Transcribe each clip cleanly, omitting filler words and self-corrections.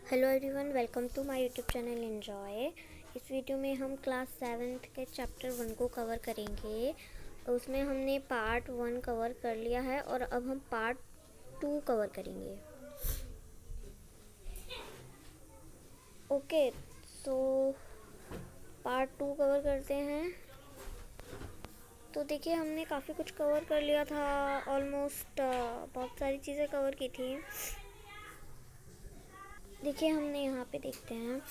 Hello everyone, welcome to my YouTube channel enjoy. इस video में हम क्लास 7th के चैप्टर 1 को कवर करेंगे। उसमें हमने पार्ट 1 कवर कर लिया है और अब हम पार्ट 2 कवर करेंगे। ओके, तो पार्ट 2 कवर करते हैं। तो देखिए, हमने काफ़ी कुछ कवर कर लिया था। ऑलमोस्ट बहुत सारी चीज़ें कवर की थी। देखिए, हमने यहाँ पे देखते हैं,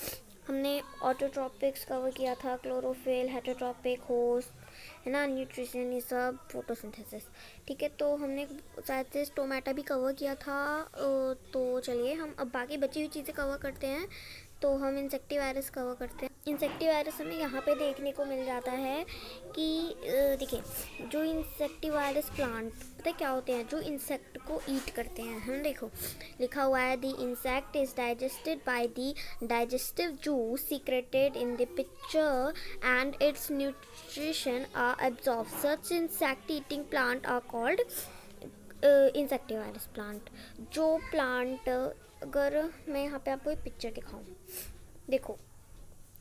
हमने ऑटोट्रॉपिक्स कवर किया था, क्लोरोफिल, हेटरोट्रॉपिक, होस्ट, है ना, न्यूट्रिशन, ये सब, फोटोसिंथेसिस। ठीक है, तो हमने शायद से स्टोमेटा भी कवर किया था। तो चलिए हम अब बाकी बची हुई चीज़ें कवर करते हैं। तो हम इंसेक्टिवायरस कवर करते हैं। इंसेक्टिवायरस हमें यहाँ पे देखने को मिल जाता है कि देखिए, जो इंसेक्टिवायरस प्लांट पता है क्या होते हैं, जो इंसेक्ट को ईट करते हैं। हम देखो, लिखा हुआ है the insect is digested by the digestive juice secreted in the picture and its nutrition are absorb. Such insect eating plant are called insectivorous plant. जो प्लांट, अगर मैं यहाँ पे आपको एक पिक्चर दिखाऊं, देखो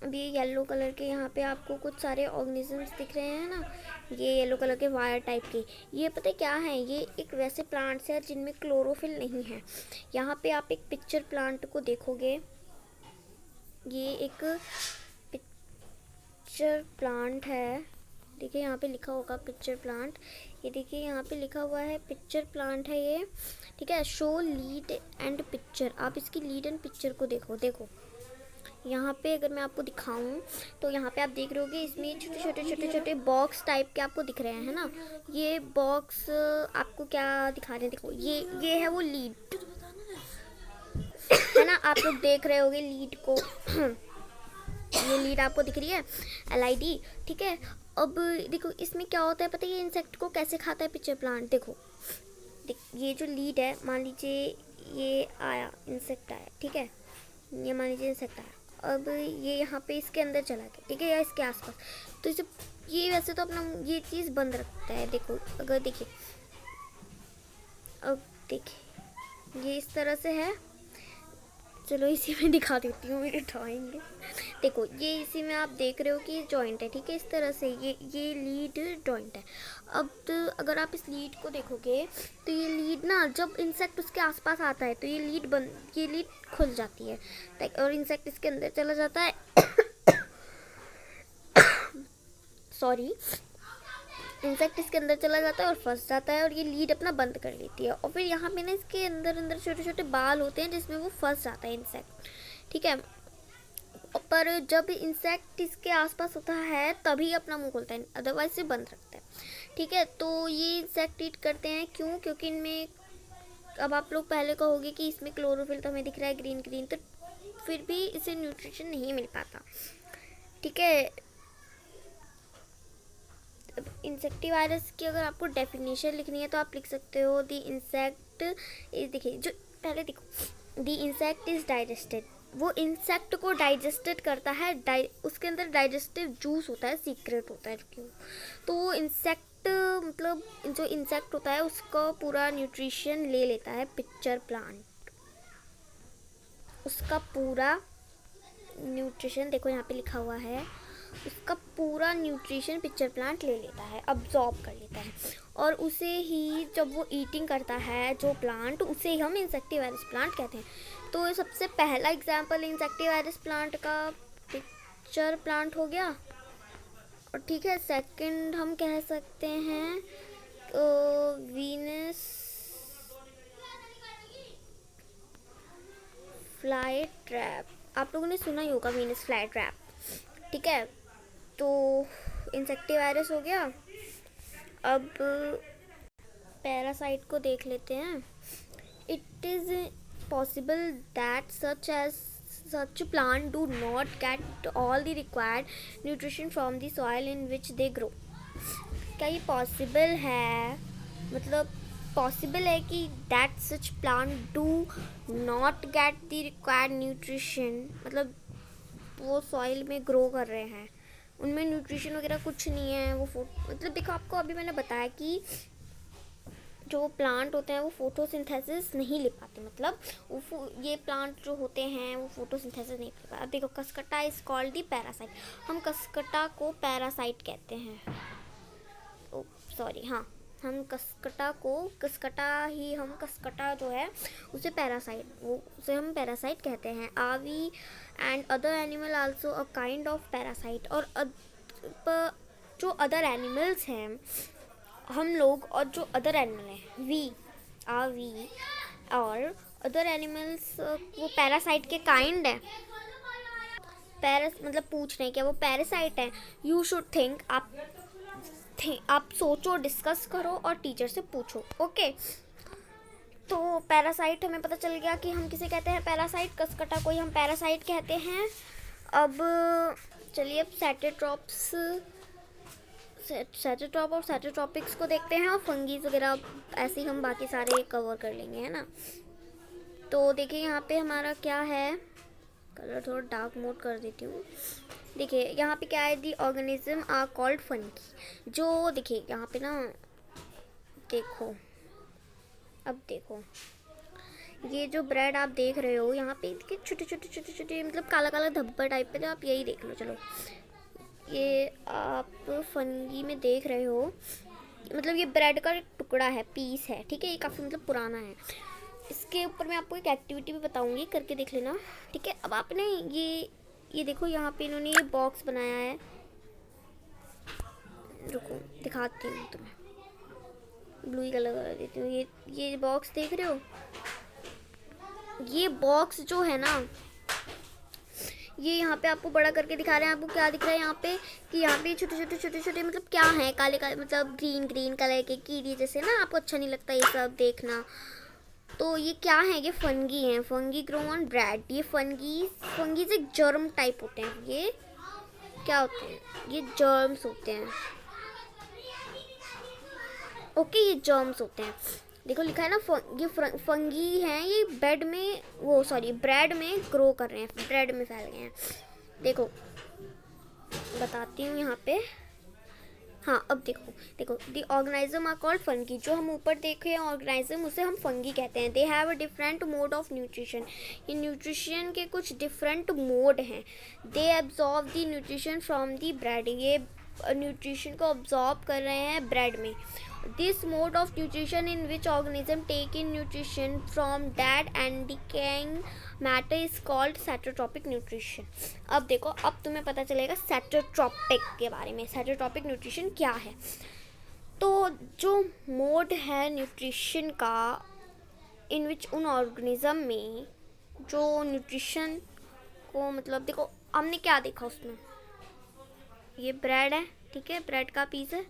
अब ये येलो कलर के यहाँ पे आपको कुछ सारे ऑर्गेनिजम्स दिख रहे हैं ना, ये येलो कलर के वायर टाइप के, ये पता है क्या है, ये एक वैसे प्लांट्स हैं जिनमें क्लोरोफिल नहीं है। यहाँ पे आप एक पिक्चर प्लांट को देखोगे, ये एक पिक्चर प्लांट है। देखिए यहाँ पे लिखा होगा पिक्चर प्लांट, ये देखिए यहाँ पे लिखा हुआ है पिक्चर प्लांट है ये। ठीक है, शो लीड एंड पिक्चर, आप इसकी लीड एंड पिक्चर को देखो यहाँ पे अगर मैं आपको दिखाऊं तो यहाँ पे आप देख रहे होगे, इसमें छोटे छोटे बॉक्स टाइप के आपको दिख रहे हैं ना। ये बॉक्स आपको क्या दिखा रहे हैं, देखो ये है वो लीड, है ना, आप लोग देख रहे होगे लीड को। ये लीड आपको दिख रही है, LID। ठीक है, अब देखो इसमें क्या होता है पता है, ये इंसेक्ट को कैसे खाता है पिक्चर प्लांट। देखो ये जो लीड है, मान लीजिए ये आया, इंसेक्ट आया, ठीक है, ये मान लीजिए इंसेक्ट आया, अब ये यहाँ पे इसके अंदर चला गया, ठीक है, या इसके आसपास। तो इसे, ये वैसे तो अपना ये चीज़ बंद रखता है। देखो अगर देखिए, अब देखिए ये इस तरह से है। चलो इसी में दिखा देती हूँ मेरी ड्राइंग। देखो ये इसी में आप देख रहे हो कि ये जॉइंट है, ठीक है, इस तरह से ये लीड जॉइंट है। अब तो अगर आप इस लीड को देखोगे तो ये लीड ना, जब इंसेक्ट उसके आसपास आता है तो ये लीड खुल जाती है और इंसेक्ट इसके अंदर चला जाता है। सॉरी, इंसेक्ट इसके अंदर चला जाता है और फंस जाता है और ये लीड अपना बंद कर लेती है। और फिर यहाँ पे ना इसके अंदर छोटे छोटे बाल होते हैं जिसमें वो फंस जाता है इंसेक्ट। ठीक है, पर जब इंसेक्ट इसके आसपास होता है तभी अपना मुंह खोलता है, अदरवाइज से बंद रखता है। ठीक है, तो ये इंसेक्ट ईट करते हैं क्यों, क्योंकि इनमें, अब आप लोग पहले कहोगे कि इसमें क्लोरोफिल तो हमें दिख रहा है ग्रीन ग्रीन, तो फिर भी इसे न्यूट्रिशन नहीं मिल पाता। ठीक है, इंसेक्टिवायरस की अगर आपको डेफिनेशन लिखनी है तो आप लिख सकते हो द इंसेक्ट इज, देखिए जो पहले देखो, द इंसेक्ट इज डाइजेस्टेड, वो इंसेक्ट को डाइजेस्टेड करता है, उसके अंदर डाइजेस्टिव जूस होता है, सीक्रेट होता है जो, तो वो इंसेक्ट, मतलब जो इंसेक्ट होता है उसका पूरा न्यूट्रिशन ले लेता है पिक्चर प्लांट, उसका पूरा न्यूट्रिशन, देखो यहाँ पे लिखा हुआ है, उसका पूरा न्यूट्रिशन पिक्चर प्लांट ले लेता है, अब्जॉर्ब कर लेता है, और उसे ही जब वो ईटिंग करता है जो प्लांट, उसे ही हम इंसेक्टिवायरस प्लांट कहते हैं। तो सबसे पहला एग्जांपल इंसेक्टिवायरस प्लांट का पिक्चर प्लांट हो गया। और ठीक है, सेकंड हम कह सकते हैं वीनस फ्लाई ट्रैप, आप लोगों ने सुना ही होगा वीनस फ्लाई ट्रैप। ठीक है, तो इंसेक्टिवायरस हो गया। अब पैरासाइट को देख लेते हैं। It is possible that such plant do not get all the required nutrition from the soil in which they grow। क्या ये पॉसिबल है, मतलब पॉसिबल है कि that such plant do not get the required nutrition, मतलब वो soil में grow कर रहे हैं, उनमें न्यूट्रिशन वगैरह कुछ नहीं है, वो मतलब देखो आपको अभी मैंने बताया कि जो प्लांट होते हैं वो फोटोसिंथेसिस नहीं ले पाते, मतलब ये प्लांट जो होते हैं वो फोटोसिंथेसिस नहीं ले पाते। अब देखो, Cuscuta is called the parasite, हम कसकटा को पैरासाइट कहते हैं। ओ सॉरी, हाँ, हम कसकटा जो है उसे हम पैरासाइट कहते हैं। आवी and other animal also a kind of parasite. और जो अदर एनिमल्स हैं, हम लोग और जो अदर एनिमल हैं, वी और अदर एनिमल्स, वो पैरासाइट के काइंड है। मतलब पूछ रहे हैं क्या वो पैरासाइट है। यू शुड थिंक, आप सोचो, डिस्कस करो और टीचर से पूछो। ओके, तो पैरासाइट हमें पता चल गया कि हम किसे कहते हैं पैरासाइट। कसकटा को ही हम पैरासाइट कहते हैं। अब चलिए, अब सैटेट्रॉप और सैटेट्रॉपिक्स को देखते हैं, और फंगीज वगैरह ऐसे ही हम बाकी सारे कवर कर लेंगे, है ना। तो देखिए यहाँ पे हमारा क्या है, कलर थोड़ा डार्क मोड कर देती हूँ। देखिए यहाँ पे क्या है, the organism are called fungi. जो देखिए यहाँ पे ना, देखो, अब देखो, ये जो ब्रेड आप देख रहे हो यहाँ पे, छोटे छोटे मतलब काला काला धब्बा टाइप पे, आप यही देख लो। चलो, ये आप फंगी में देख रहे हो, मतलब ये ब्रेड का टुकड़ा है, पीस है, ठीक है। ये काफ़ी मतलब पुराना है। इसके ऊपर मैं आपको एक एक्टिविटी भी बताऊंगी, करके देख लेना, ठीक है। अब आपने ये देखो, यहाँ पे इन्होंने ये बॉक्स बनाया है। रुको दिखाती हूँ तुम्हें, ब्लू कलर कर देती हूँ। ये बॉक्स देख रहे हो, ये बॉक्स जो है ना, ये यहाँ पे आपको बड़ा करके दिखा रहे हैं। आपको क्या दिख रहा है यहाँ पे, कि यहाँ पे छोटे मतलब क्या है, काले काले मतलब ग्रीन कलर के कीड़े जैसे ना। आपको अच्छा नहीं लगता ये सब देखना, तो ये क्या है, ये फंगी हैं। Fungi grow on bread. ये फंगीज एक जर्म टाइप होते हैं। ये क्या होते हैं, ये जर्म्स होते हैं। ओके, ये जर्म्स होते हैं। देखो लिखा है ना, ये फंगी हैं, ये ब्रेड में ग्रो कर रहे हैं, ब्रेड में फैल गए हैं। देखो बताती हूँ यहाँ पे, हाँ अब देखो the organism are called fungi. जो हम ऊपर देखे हैं ऑर्गेनिज्म, उसे हम फंगी कहते हैं। They have a different mode of nutrition. ये न्यूट्रिशन के कुछ डिफरेंट मोड हैं। They absorb the nutrition from the bread. ये न्यूट्रिशन को ऑब्जॉर्ब कर रहे हैं ब्रेड में। This mode of nutrition in which organism take in nutrition from dead and decaying matter is called saprotrophic nutrition. अब देखो, अब तुम्हें पता चलेगा सेटोट्रॉपिक के बारे में, सेटोट्रॉपिक न्यूट्रिशन क्या है। तो जो मोड है न्यूट्रिशन का, इन विच उन ऑर्गेनिज्म में जो न्यूट्रिशन को, मतलब देखो हमने क्या देखा उसमें, ये ब्रेड है, ठीक है, ब्रेड का पीस है।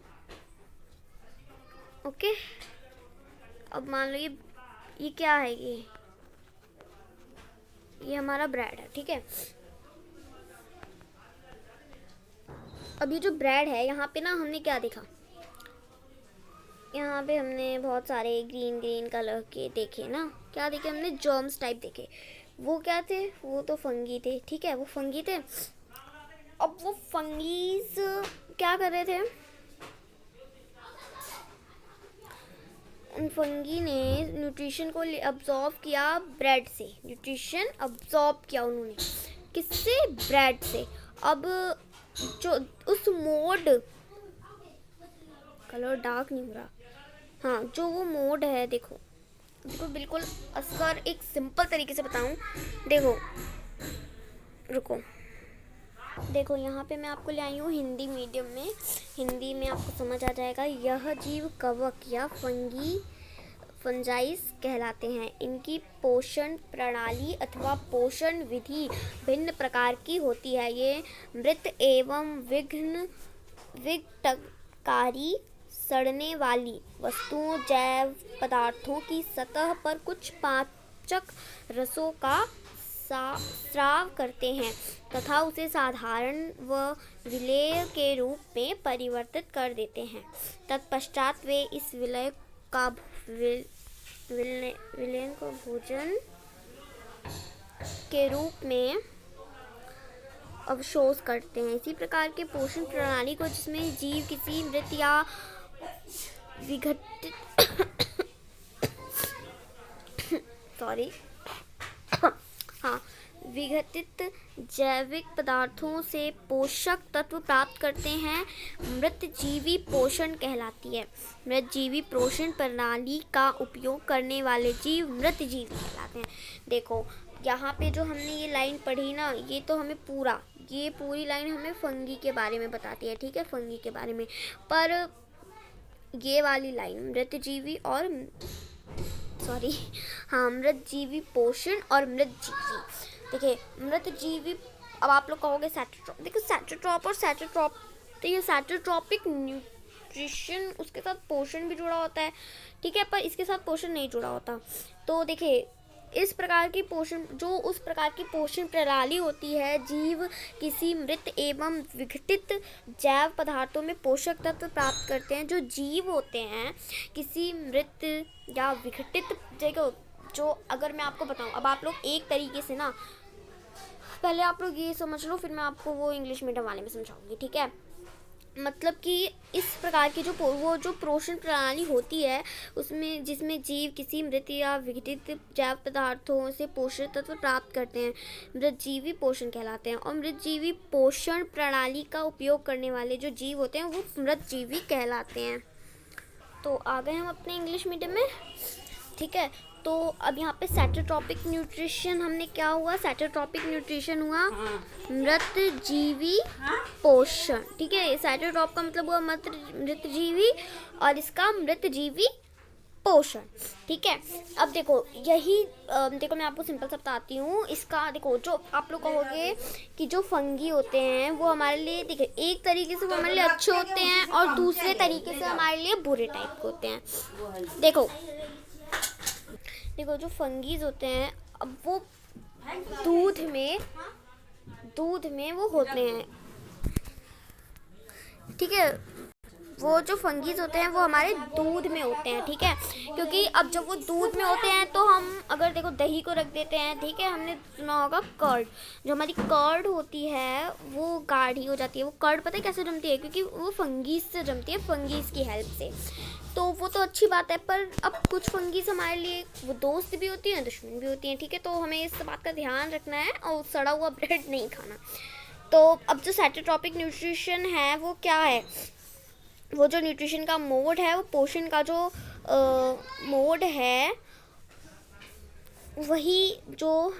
ओके, अब मान लो ये क्या है, ये हमारा ब्रेड है, ठीक है। अब ये जो ब्रेड है, यहाँ पे ना हमने क्या देखा, यहाँ पे हमने बहुत सारे ग्रीन कलर के देखे ना। क्या देखे हमने, जर्म्स टाइप देखे। वो क्या थे, वो तो फंगी थे, ठीक है, वो फंगी थे। अब वो फंगीज क्या कर रहे थे, उन फंगी ने न्यूट्रिशन को अब्जॉर्ब किया ब्रेड से। न्यूट्रिशन अब्जॉर्ब किया उन्होंने, किससे, ब्रेड से। अब जो उस मोड, कलर डार्क नहीं हो रहा, हाँ, जो वो मोड है, देखो बिल्कुल असगर एक सिंपल तरीके से बताऊं। देखो रुको, देखो यहाँ पे मैं आपको ले आई हूँ हिंदी मीडियम में, हिंदी में आपको समझ आ जाएगा। यह जीव कवक या फंजाइस कहलाते हैं। इनकी पोषण प्रणाली अथवा पोषण विधि भिन्न प्रकार की होती है। ये मृत एवं विघटनकारी सड़ने वाली वस्तुओं, जैव पदार्थों की सतह पर कुछ पाचक रसों का स्राव करते हैं तथा उसे साधारण व विलेय के रूप में परिवर्तित कर देते हैं। तत्पश्चात वे इस विलय को भोजन के रूप में अवशोष करते हैं। इसी प्रकार के पोषण प्रणाली को, जिसमें जीव किसी मृत या सॉरी हाँ, विघटित जैविक पदार्थों से पोषक तत्व प्राप्त करते हैं, मृतजीवी पोषण कहलाती है। मृतजीवी पोषण प्रणाली का उपयोग करने वाले जीव मृतजीवी कहलाते हैं। देखो यहाँ पे जो हमने ये लाइन पढ़ी ना, ये तो हमें ये पूरी लाइन हमें फंगी के बारे में बताती है, ठीक है, फंगी के बारे में। पर ये वाली लाइन मृतजीवी और मृतजीवी पोषण और मृतजीवी, देखिए मृतजीवी, अब आप लोग कहोगे सैटोट्रॉप, देखो सैटोट्रॉप और सैटोट्रॉप, तो ये सैटोट्रॉपिक न्यूट्रिशन, उसके साथ पोषण भी जुड़ा होता है, ठीक है, पर इसके साथ पोषण नहीं जुड़ा होता। तो देखिए उस प्रकार की पोषण प्रणाली होती है, जीव किसी मृत एवं विघटित जैव पदार्थों में पोषक तत्व प्राप्त करते हैं। जो जीव होते हैं किसी मृत या विघटित जगह, जो अगर मैं आपको बताऊं, अब आप लोग एक तरीके से ना, पहले आप लोग ये समझ लो, फिर मैं आपको वो इंग्लिश मीडियम वाले में समझाऊंगी, ठीक है। मतलब कि इस प्रकार की जो पोषण प्रणाली होती है, उसमें जिसमें जीव किसी मृत या विघटित जैव पदार्थों से पोषक तत्व प्राप्त करते हैं, मृतजीवी पोषण कहलाते हैं। और मृतजीवी पोषण प्रणाली का उपयोग करने वाले जो जीव होते हैं वो मृतजीवी कहलाते हैं। तो आ गए हम अपने इंग्लिश मीडियम में, ठीक है। तो अब यहाँ पे सैटोट्रॉपिक न्यूट्रिशन हमने क्या हुआ, सैटोट्रॉपिक न्यूट्रिशन हुआ मृतजीवी पोषण, ठीक है। सैटोट्रॉप का मतलब हुआ मृतजीवी और इसका मृतजीवी पोषण, ठीक है। अब देखो देखो मैं आपको सिंपल सा बताती हूँ इसका। देखो जो आप लोग कहोगे कि जो फंगी होते हैं वो हमारे लिए, देखिए एक तरीके से वो हमारे लिए अच्छे होते हैं और दूसरे तरीके से हमारे लिए बुरे टाइप के होते हैं। देखो जो फंगीज होते हैं, अब वो दूध में वो होते हैं, ठीक है। वो जो फंगीज होते हैं वो हमारे दूध में होते हैं, ठीक है। क्योंकि अब जब वो दूध में होते हैं तो हम अगर देखो दही को रख देते हैं, ठीक है, हमने सुना होगा कर्ड, जो हमारी कर्ड होती है वो गाढ़ी हो जाती है। वो कर्ड पता है कैसे जमती है, क्योंकि वो फंगीज से जमती है, फंगीज की हेल्प से। तो वो तो अच्छी बात है, पर अब कुछ फंगीज हमारे लिए वो दोस्त भी होती हैं, दुश्मन भी होती हैं, ठीक है। तो हमें इस बात का ध्यान रखना है और सड़ा हुआ ब्रेड नहीं खाना। तो अब जो सैटोट्रॉपिक न्यूट्रिशन है वो क्या है, वो जो न्यूट्रिशन का मोड है, वो पोषण का जो मोड है, वही जो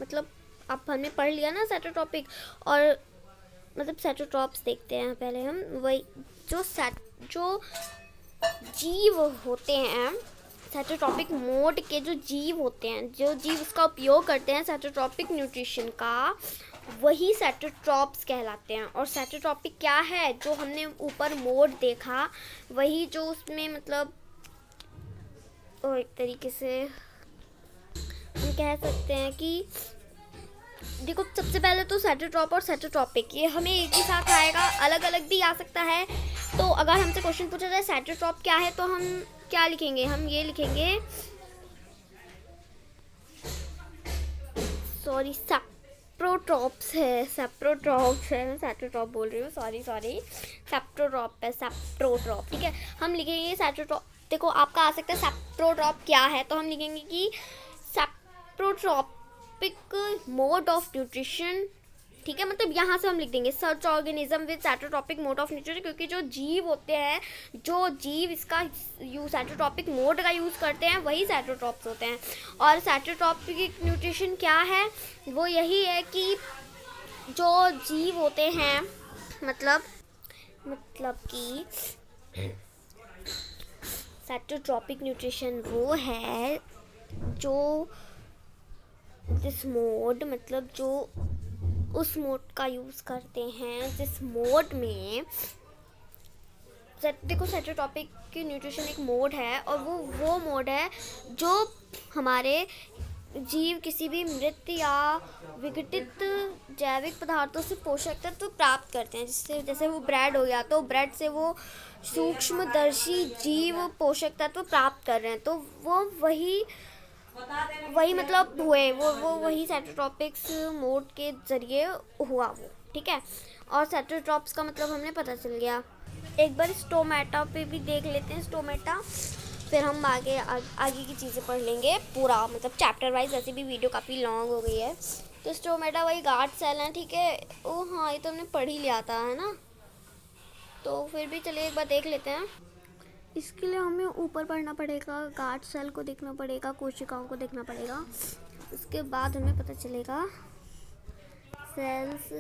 मतलब आप हमने पढ़ लिया ना सैटोट्रॉपिक, और मतलब सैटोट्रॉप्स देखते हैं पहले हम। वही जो जीव होते हैं, सैटोट्रॉपिक मोड के जो जीव होते हैं, जो जीव उसका उपयोग करते हैं सैटोट्रॉपिक न्यूट्रिशन का, वही सैटोट्रॉप्स कहलाते हैं। और सैटोट्रॉपिक क्या है, जो हमने ऊपर मोड देखा, वही जो उसमें मतलब एक तरीके से हम कह सकते हैं कि देखो सबसे पहले तो सैटोट्रॉप और सैटोट्रॉपिक ये हमें एक ही साथ आएगा, अलग अलग भी आ सकता है। तो अगर हमसे क्वेश्चन पूछा जाए सैटोट्रॉप क्या है, तो हम क्या लिखेंगे, हम ये लिखेंगे, सॉरी सेप्रोट्रॉप्स है, मैं सैटोट्रॉप बोल रही हूँ, सॉरी सेप्रोट्रॉप है, सेप्रोट्रॉप, ठीक है। हम लिखेंगे सैटोट्रॉप। देखो आपका आ सकता है सेप्रोट्रॉप क्या है, तो हम लिखेंगे कि सेप्रोट्रॉपिक मोड ऑफ न्यूट्रिशन, ठीक है। मतलब यहाँ से हम लिख देंगे such organism with saprotrophic mode of nutrition, क्योंकि जो जीव होते हैं, जो जीव इसका सैटोट्रॉपिक मोड का यूज़ करते हैं, वही सैटोट्रॉप्स होते हैं। और सैटोट्रॉपिक न्यूट्रिशन क्या है, वो यही है कि जो जीव होते हैं, मतलब कि सैटोट्रॉपिक न्यूट्रिशन वो है जो दिस मोड, मतलब जो उस मोड का यूज़ करते हैं जिस मोड में, देखो सैटोट्रॉपिक की न्यूट्रिशन एक मोड है, और वो मोड है जो हमारे जीव किसी भी मृत या विघटित जैविक पदार्थों से पोषक तत्व प्राप्त करते हैं। जैसे वो ब्रेड हो गया, तो ब्रेड से वो सूक्ष्मदर्शी जीव पोषक तत्व प्राप्त कर रहे हैं, तो वो वही मतलब हुए, वो वही सैटोट्रॉपिक्स मोड के जरिए हुआ वो, ठीक है। और सैटोट्रॉप्स का मतलब हमने पता चल गया। एक बार स्टोमेटा पे भी देख लेते हैं। फिर हम आगे की चीज़ें पढ़ लेंगे पूरा, मतलब चैप्टर वाइज। ऐसे भी वीडियो काफ़ी लॉन्ग हो गई है। तो स्टोमेटा वही गार्ड सेल है, ठीक है। ओ हाँ, ये तो हमने पढ़ ही लिया था, है ना। तो फिर भी चलिए एक बार देख लेते हैं। इसके लिए हमें ऊपर पढ़ना पड़ेगा, गार्ड सेल को देखना पड़ेगा, कोशिकाओं को देखना पड़ेगा। उसके बाद हमें पता चलेगा सेल्स।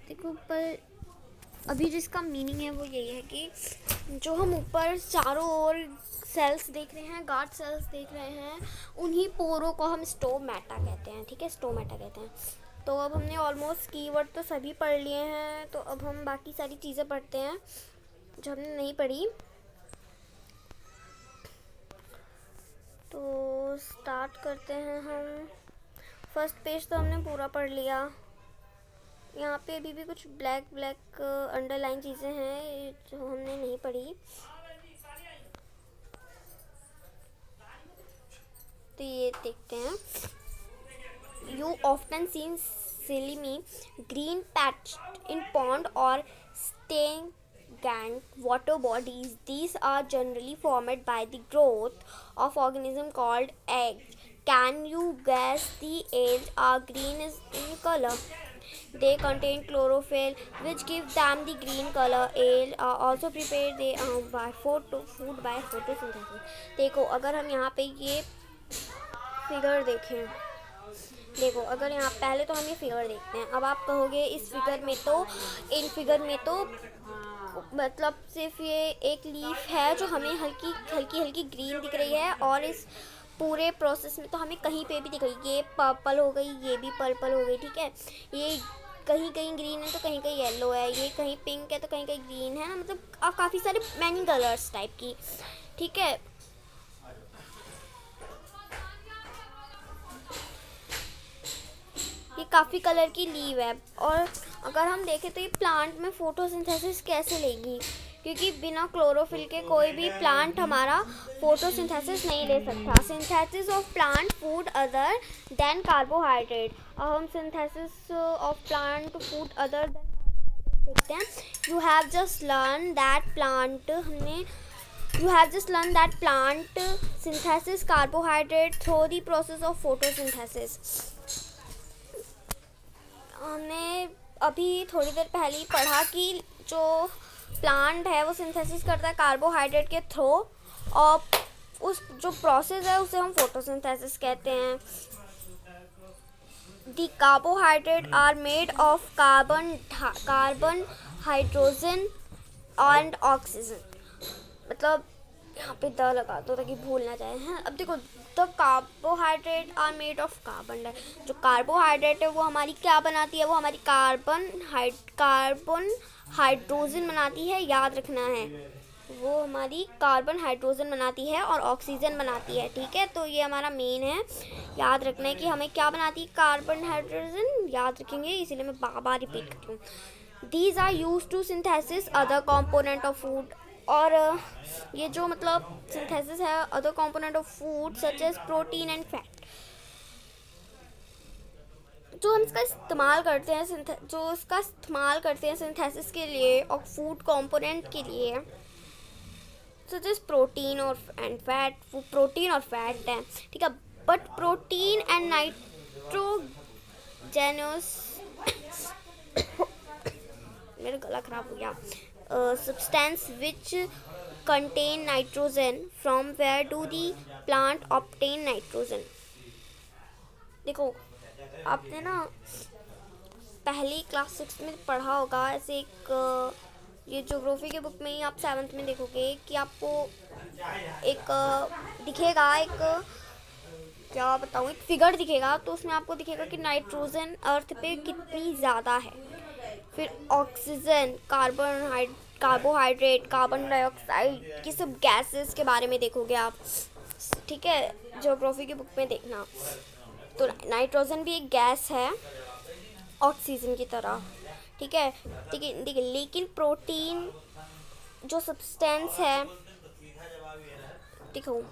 देखो, पर अभी जिसका मीनिंग है वो यही है कि जो हम ऊपर चारों ओर सेल्स देख रहे हैं, गार्ड सेल्स देख रहे हैं, उन्हीं पोरों को हम स्टोमेटा कहते हैं, ठीक है। स्टोमेटा कहते हैं। तो अब हमने ऑलमोस्ट कीवर्ड तो सभी पढ़ लिए हैं। तो अब हम बाकी सारी चीज़ें पढ़ते हैं जो हमने नहीं पढ़ी। तो स्टार्ट करते हैं हम। फर्स्ट पेज तो हमने पूरा पढ़ लिया। यहाँ पे अभी भी कुछ ब्लैक ब्लैक अंडरलाइन चीज़ें हैं जो हमने नहीं पढ़ी। तो ये देखते हैं। You often seen slimy green patch in pond और stagnant water bodies. These are generally formed by the growth of organism called algae. Can you guess the algae are green in color? They contain chlorophyll, which gives them the green color. Algae are also prepared they by food by photosynthesis. देखो, अगर हम यहाँ पे ये figure देखें, देखो अगर यहाँ पहले तो हम ये फिगर देखते हैं। अब आप कहोगे इस फिगर में तो, इन फिगर में तो मतलब सिर्फ ये एक लीफ है जो हमें हल्की हल्की ग्रीन दिख रही है, और इस पूरे प्रोसेस में तो हमें कहीं पे भी दिख रही। ये पर्पल हो गई, ये भी पर्पल हो गई, ठीक है। ये कहीं कहीं ग्रीन है तो कहीं कहीं येलो है, ये कहीं पिंक है तो कहीं कहीं ग्रीन है ना, मतलब काफ़ी सारे मैनी कलर्स टाइप की, ठीक है। ये काफ़ी कलर की लीव है। और अगर हम देखें तो ये प्लांट में फोटोसिंथेसिस कैसे लेगी, क्योंकि बिना क्लोरोफिल के कोई भी प्लांट हमारा फोटोसिंथेसिस नहीं ले सकता। Synthesis of plant food other than carbohydrate. अब हम synthesis of plant food other than carbohydrate देखते हैं। You have just learn that plant synthesis carbohydrate through the process of photosynthesis. हमने अभी थोड़ी देर पहले ही पढ़ा कि जो प्लांट है वो सिंथेसिस करता है कार्बोहाइड्रेट के थ्रू, और उस जो प्रोसेस है उसे हम फोटोसिंथेसिस कहते हैं। The carbohydrate are made of carbon hydrogen and oxygen. मतलब यहाँ पे द लगा दो ताकि भूल ना जाए हैं। अब देखो, the carbohydrate are made of carbon. जो कार्बोहाइड्रेट है वो हमारी क्या बनाती है, वो हमारी कार्बन हाइड्रोजन बनाती है, याद रखना है। वो हमारी कार्बन हाइड्रोजन बनाती है और ऑक्सीजन बनाती है, ठीक है। तो ये हमारा मेन है, याद रखना है कि हमें क्या बनाती है, कार्बन हाइड्रोजन, याद रखेंगे, इसीलिए मैं बार बार रिपीट करती हूँ। These are used to synthesis other component of food. और ये जो मतलब सिंथेसिस है other component of food such as protein and fat. जो हम इसका इस्तेमाल करते हैं सिंथेसिस के लिए और फूड कंपोनेंट के लिए, such as protein and fat. वो प्रोटीन और फैट है, ठीक है। बट प्रोटीन एंड नाइट्रोजेनस मेरा गला खराब हो गया। Substance which contain nitrogen. From where do the plant obtain nitrogen? देखो, आपने ना पहली क्लास 6 में पढ़ा होगा ऐसे एक, ये ज्योग्राफी के बुक में ही आप 7th में देखोगे कि आपको एक दिखेगा, एक क्या बताऊँ, एक फिगर दिखेगा। तो उसमें आपको दिखेगा कि नाइट्रोजन अर्थ पे कितनी ज़्यादा है। फिर ऑक्सीजन, कार्बोहाइड्रेट, कार्बन डाइऑक्साइड, ये सब गैसेस के बारे में देखोगे आप, ठीक है, ज्योग्राफी की बुक में देखना। तो नाइट्रोजन भी एक गैस है ऑक्सीजन की तरह, ठीक है। लेकिन प्रोटीन जो सब्सटेंस है, देखो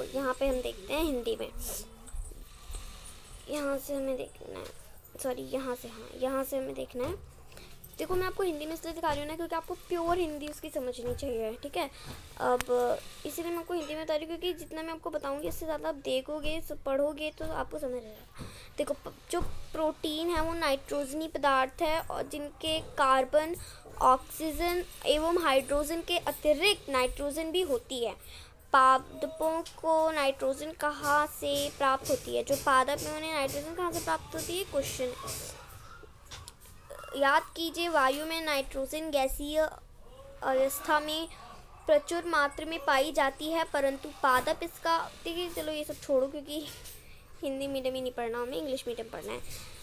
यहाँ पे हम देखते हैं हिंदी में। यहाँ से हमें देखना है, यहाँ से हमें देखना है देखो मैं आपको हिंदी में इसलिए दिखा रही हूँ ना क्योंकि आपको प्योर हिंदी उसकी समझनी चाहिए, ठीक है। अब इसीलिए मैं आपको हिंदी में बता रही हूँ क्योंकि जितना मैं आपको बताऊँगी इससे ज़्यादा आप देखोगे पढ़ोगे तो आपको समझ आएगा। देखो जो प्रोटीन है वो नाइट्रोजनी पदार्थ है और जिनके कार्बन, ऑक्सीजन एवं हाइड्रोजन के अतिरिक्त नाइट्रोजन भी होती है। पादपों को नाइट्रोजन कहाँ से प्राप्त होती है? जो पादप में उन्हें नाइट्रोजन कहाँ से प्राप्त होती है, क्वेश्चन। याद कीजिए, वायु में नाइट्रोजन गैसीय अवस्था में प्रचुर मात्रा में पाई जाती है, परंतु पादप इसका, देखिए चलो ये सब छोड़ो क्योंकि हिंदी मीडियम ही नहीं पढ़ना, हमें इंग्लिश मीडियम पढ़ना है।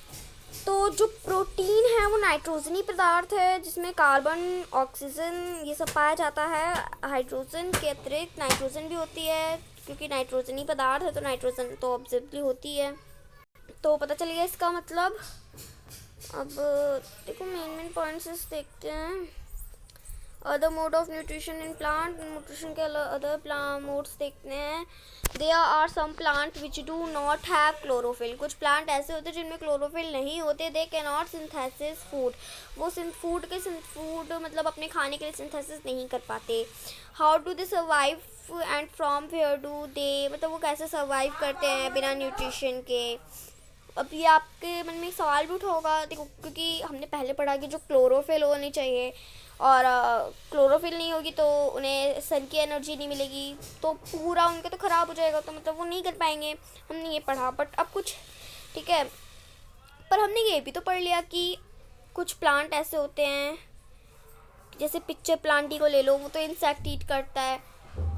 तो जो प्रोटीन है वो नाइट्रोजनी पदार्थ है जिसमें कार्बन, ऑक्सीजन ये सब पाया जाता है। हाइड्रोजन के अतिरिक्त नाइट्रोजन भी होती है, क्योंकि नाइट्रोजनी पदार्थ है तो नाइट्रोजन तो ऑब्जेक्टली होती है। तो पता चल गया इसका मतलब। अब देखो मेन पॉइंट्स देखते हैं। Other mode of nutrition in plant, nutrition के अदर प्लांट मोड्स देखते हैं। There are some plant which do not have chlorophyll. कुछ प्लांट ऐसे होते हैं जिनमें क्लोरोफिल नहीं होते। They can not synthesis food, वो फूड मतलब अपने खाने के लिए सिंथेसिस नहीं कर पाते। How do they survive and from where do they, मतलब वो कैसे सर्वाइव करते हैं बिना न्यूट्रिशन के। अब ये आपके मन में एक सवाल भी उठा होगा, देखो क्योंकि हमने पहले पढ़ा कि जो क्लोरोफिल होनी चाहिए और क्लोरोफिल नहीं होगी तो उन्हें सन की एनर्जी नहीं मिलेगी, तो पूरा उनका तो ख़राब हो जाएगा, तो मतलब वो नहीं कर पाएंगे। हमने ये पढ़ा, बट अब कुछ ठीक है, पर हमने ये भी तो पढ़ लिया कि कुछ प्लांट ऐसे होते हैं, जैसे पिक्चर प्लांट ही को ले लो, वो तो इंसेक्ट ईट करता है।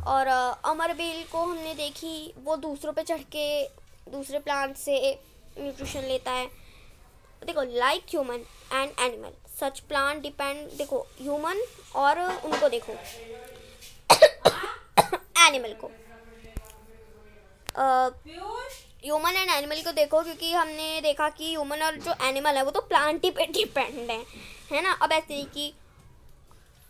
और अमरबेल को हमने देखी, वो दूसरों पे चढ़ के दूसरे प्लांट से न्यूट्रिशन लेता है। देखो like human and animal such plant depend, देखो ह्यूमन और उनको देखो एनिमल को, ह्यूमन एंड एनिमल को देखो, क्योंकि हमने देखा कि ह्यूमन और जो एनिमल है वो तो प्लांट ही पे डिपेंड है ना। अब ऐसे ही कि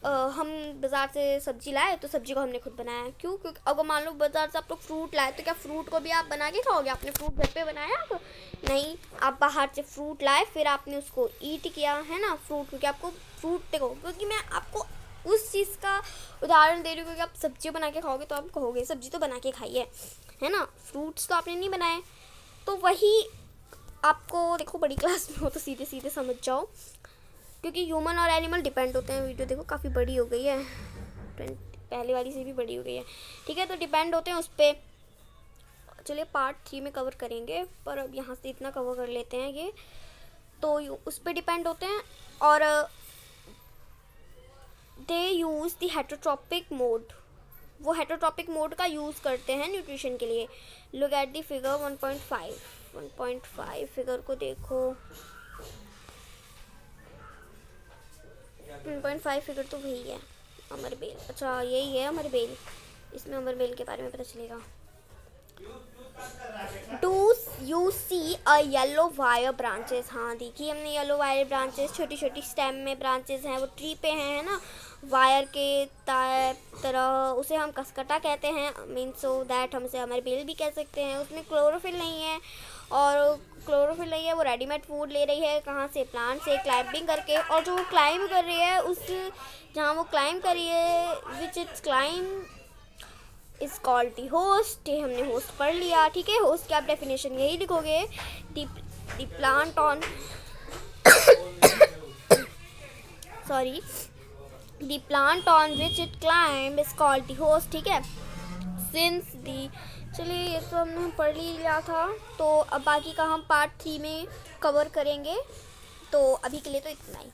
हम बाज़ार से सब्ज़ी लाए तो सब्ज़ी को हमने खुद बनाया, क्यों? क्योंकि अगर मान लो बाज़ार से आप लोग फ्रूट लाए तो क्या फ्रूट को भी आप बना के खाओगे? आपने फ्रूट घर पे बनाया तो नहीं, आप बाहर से फ्रूट लाए फिर आपने उसको ईट किया, है ना, फ्रूट। क्योंकि आपको फ्रूट देखो, क्योंकि मैं आपको उस चीज़ का उदाहरण दे रही हूँ, क्योंकि आप सब्ज़ी बना के खाओगे तो आप कहोगे सब्ज़ी तो बना के खाई है ना, फ्रूट्स तो आपने नहीं बनाए। तो वही आपको देखो बड़ी क्लास में हो तो सीधे सीधे समझ जाओ, क्योंकि ह्यूमन और एनिमल डिपेंड होते हैं। वीडियो देखो काफ़ी बड़ी हो गई है, पहले वाली से भी बड़ी हो गई है, ठीक है। तो डिपेंड होते हैं उस पर। चलिए पार्ट 3 में कवर करेंगे, पर अब यहाँ से इतना कवर कर लेते हैं ये, तो उस पर डिपेंड होते हैं। और दे यूज़ द हेटरोट्रॉपिक मोड, वो हेटरोट्रॉपिक मोड का यूज़ करते हैं न्यूट्रिशन के लिए। Look at the figure 1.5 figure को देखो। 1.5 फिगर तो वही है अमरबेल, अच्छा यही है अमरबेल, इसमें अमरबेल के बारे में पता चलेगा। Do you see a yellow wire branches, हाँ देखिए हमने येलो वायर ब्रांचेस, छोटी छोटी स्टेम में ब्रांचेस हैं, वो ट्री पे हैं, है ना, वायर के तरह। उसे हम कसकटा कहते हैं, मीन सो दैट हम उसे अमरबेल भी कह सकते हैं। उसमें क्लोरोफिल नहीं है, और क्लोरोफिल नहीं है, वो रेडीमेड फूड ले रही है, कहाँ से? प्लांट से, क्लाइंबिंग करके। और जो क्लाइंब कर रही है उस जहाँ वो क्लाइंब कर रही है, which its climb is called the host. ये हमने होस्ट पढ़ लिया, ठीक है। होस्ट की आप डेफिनेशन यही लिखोगे, the plant on sorry the plant on which it climb is called the host, ठीक है। सिंस दी, चलिए ये तो हमने पढ़ ही लिया था, तो अब बाकी का हम पार्ट 3 में कवर करेंगे। तो अभी के लिए तो इतना ही।